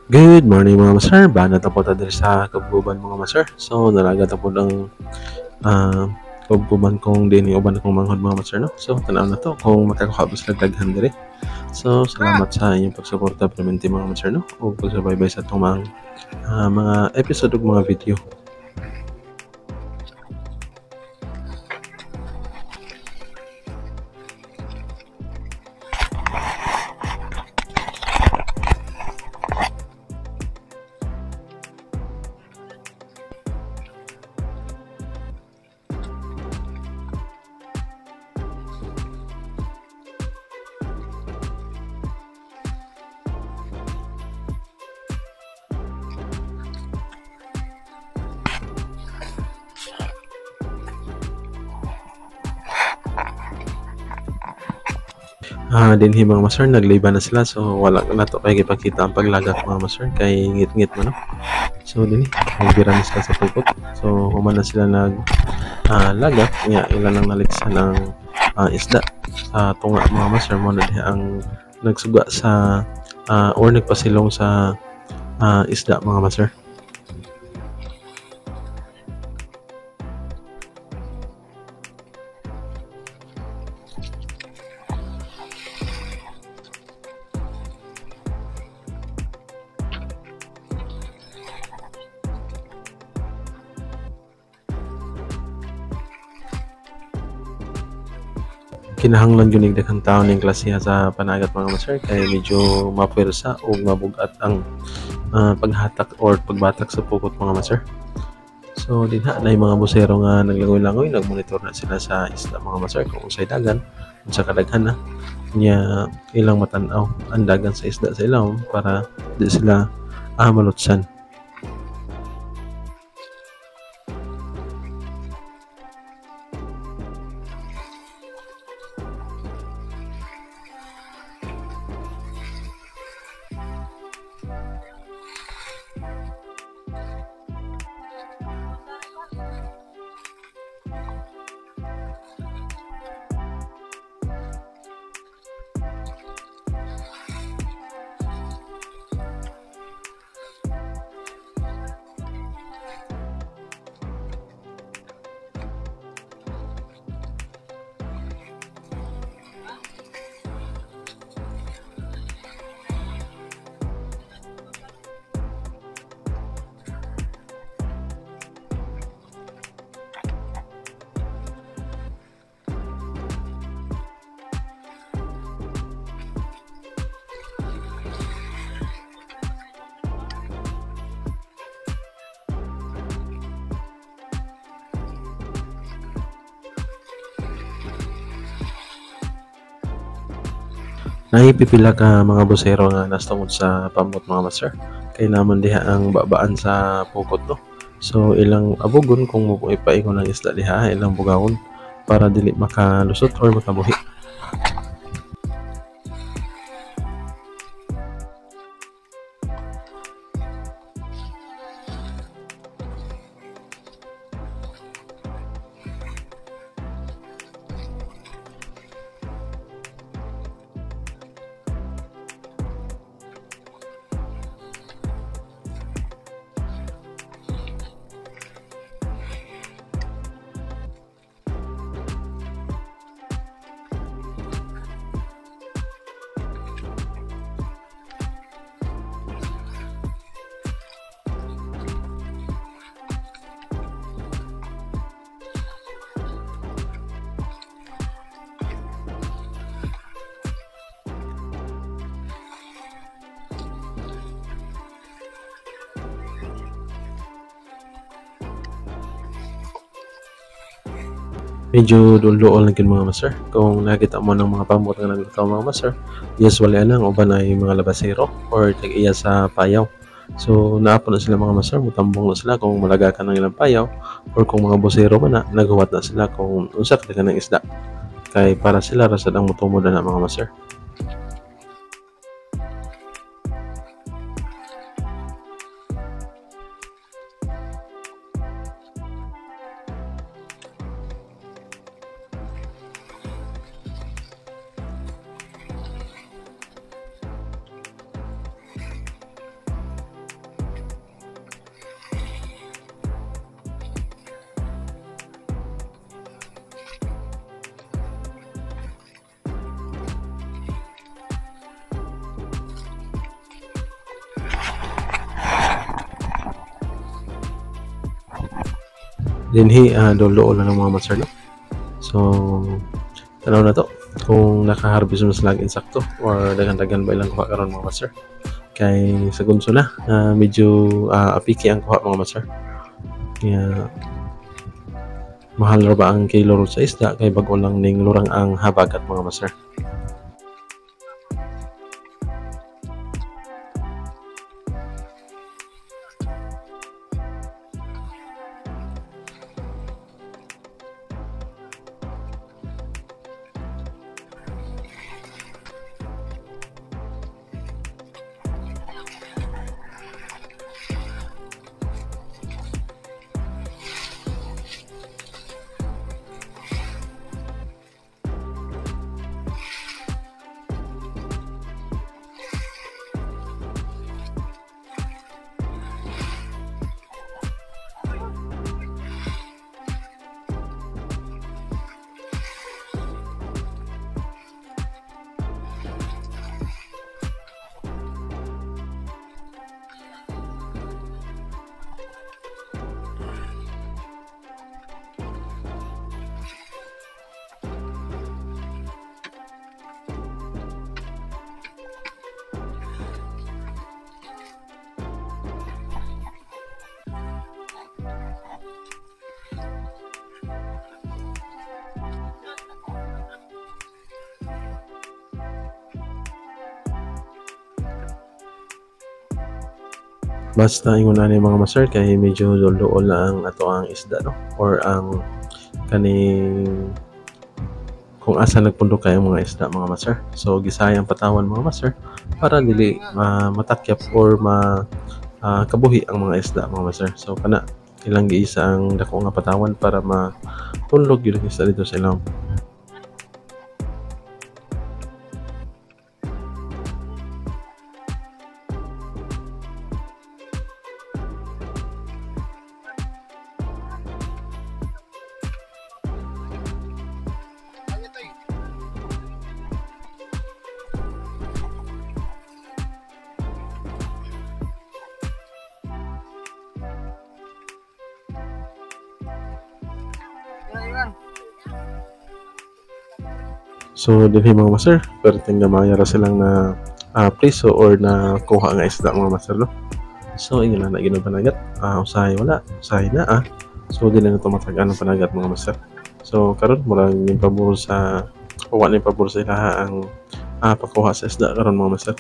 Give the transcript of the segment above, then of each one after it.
Good morning mga master, banat na po ta diri sa Kabguban mga master. So nalaga ta po ang Kabguban kong dinhi uban akong manghod mga master no. So tanaw na to kung makakahabos lang daghan diri. So salamat sa inyong pagsuporta permanente mga master no ug pagsubaybay sa atong mga episode ug mga video. Dinhi mga master nagliba na sila so wala na to kay gipakita ang paglagak mga master kay ngit-ngit man no. So dinhi nagbira na sila sa tukot. So human na sila lagak nya ilan ang naliksan ang isda sa tunga mga master mo na diha ang nagsuga sa or nagpasilong sa isda mga master. Kinahanglan gyud ning daghang tawo ning klasiha sa panagat mga master kay medyo mapwersa o mabugat ang paghatak or pagbatak sa pukot mga master. So dinha na yung mga busero nga naglangoy-langoy nagmonitor na sila sa isda mga master kung unsay dagan unsa kadaghan na nya ilang matan-aw ang dagan sa isda sa ilawom para di sila malutsan. Naipipila ka mga busero nga nastungod sa pamot mga master. Kay naman diha ang babaan sa pukot no. So ilang abugon kung mo ipaingon ang isda diha ilang bugawon para dili makalusot or makabuhi. Medyo dulduol lang yun mga master. Kung nakita mo ng mga pamot nga naglutaw mga master, usually anang uban ay mga labasero or tag-iya sa payaw. So naapo na sila mga master, mutambong na sila kung malaga ka ng ilang payaw or kung mga bosero man na, naghuwat na sila kung unsa ka ng isda. Kay para sila rasad ang mutumod na mga master. dinhi dolo na ng mga master no. So tanaw na to kung naka-harvest mo sila insakto or dagan-dagan ba ilang kuha karon mga master. Kay sa gunso na medyo apiki ang kuha mga master. Kaya mahal ra ba ang kilo sa isda kay bag-o lang ning lurang ang habagat mga master. Basta ingon ani mga master kay medyo dol-duol na ang ato ang isda no or ang kaning kung asa nagpundo kay ang mga isda mga master. So gisayang patawan mga master para dili matakyap or kabuhi ang mga isda mga master. So kana ilang giisa ang dako nga patawan para matulog gyud ang isda dito sa ilawom. So dinhi mga master, perting gamaya ra silang na preso or na kuha nga isda mga master no. So ingon na ginapanagat, usahay wala, usahay na So dili na to matag-an ang panagat mga master. So karon murag ning pabor sa kuha ni pabor sa ilaha ang pagkuha sa isda karon mga master.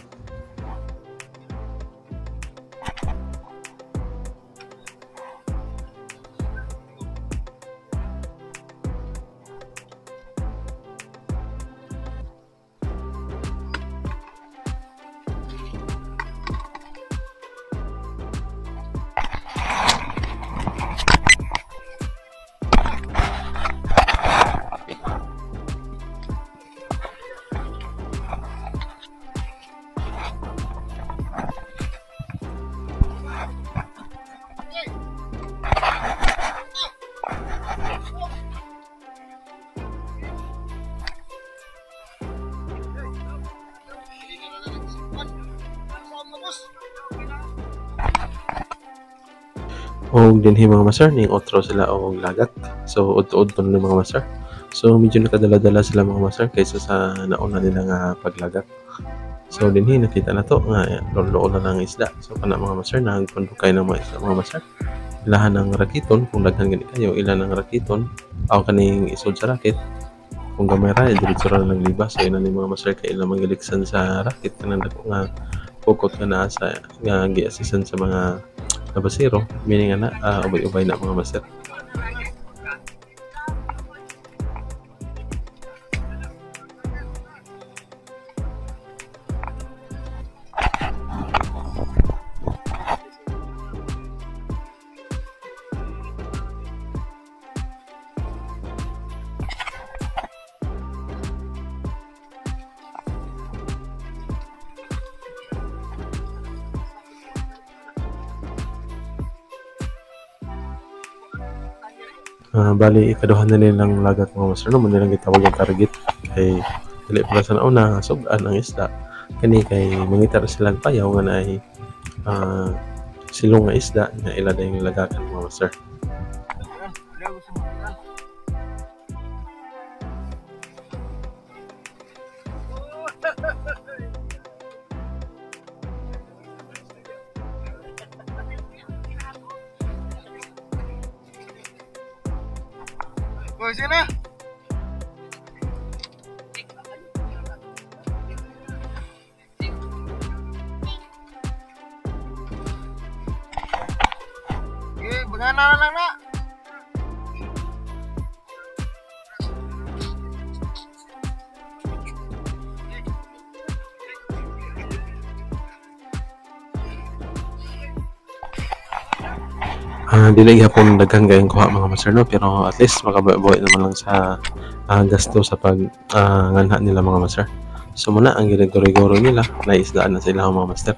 Og dinhi mga master ning otro sila og lagat. So udto-udto na mga master. So medyo nakadala-dala sila mga master kaysa sa nauna nila nga paglagat. So dinhi nakita na to nga lolo na lang isda. So kana mga master nagpandukay ng mga isda mga master. Ilahan ng rakiton kung daghan gani kayo, ilan ng rakiton aw kaning isod sa rakit. Kung gamay ra diretso ra lang libas. So ina ni mga master kay ilang magaliksan sa rakit kanang dako nga pukot ka na sa nga gi-assistan sa mga labasero, meaning na ubay-ubay na mga master. Bali ikaduhan na nilang lagat mga master no, nilang gitawag ang target kay dili pa sa nauna sugan ang isda kani kay mangitar silang payaw nga naay silong nga isda nga ila dayong lagakan mga master. Sige na. Okay, bagana na lang na. Dili gyapon daghang kayong kuha mga master no, pero at least makabuhi naman lang sa gasto sa pag nganha nila mga master. So muna ang ginaguro nila naisdaan na sila mga master.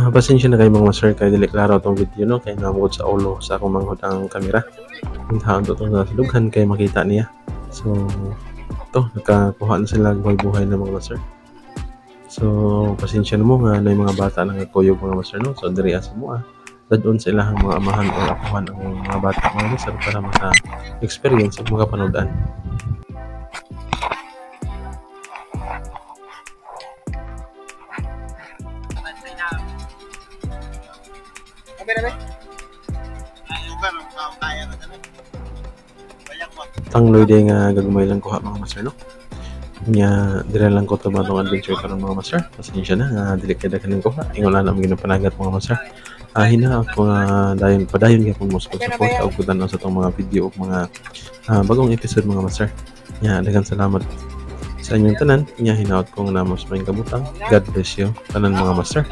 Pasensya na kayo mga master kay dili klaro tong video no, kay namugod sa ulo sa akong manghud ang kamera. Hintaon to na sa dughan kay makita niya. So to nakakuha na sila buhay-buhay na mga master. So pasensya na mo nga na mga bata nang nagkuyog mga master no. So diri asa mo dadon sa ilahang mga amahan o apuhan ang mga bata mga master para maka-experience at makapanood-an. Tangloy day nga gagumay lang kuha mga master no. Nya dire lang ko to matong adventure karon mga master. Pasensya na nga dili kay daghan kuha. Ingon na lang ginapanagat mga master. Hina ako dayon padayon gyapon mo support og kutan sa tong mga video ug mga bagong episode mga master. Nya daghan salamat sa inyong tanan. Nya hinaot ko nga namos may kabutang. God bless you tanan mga master.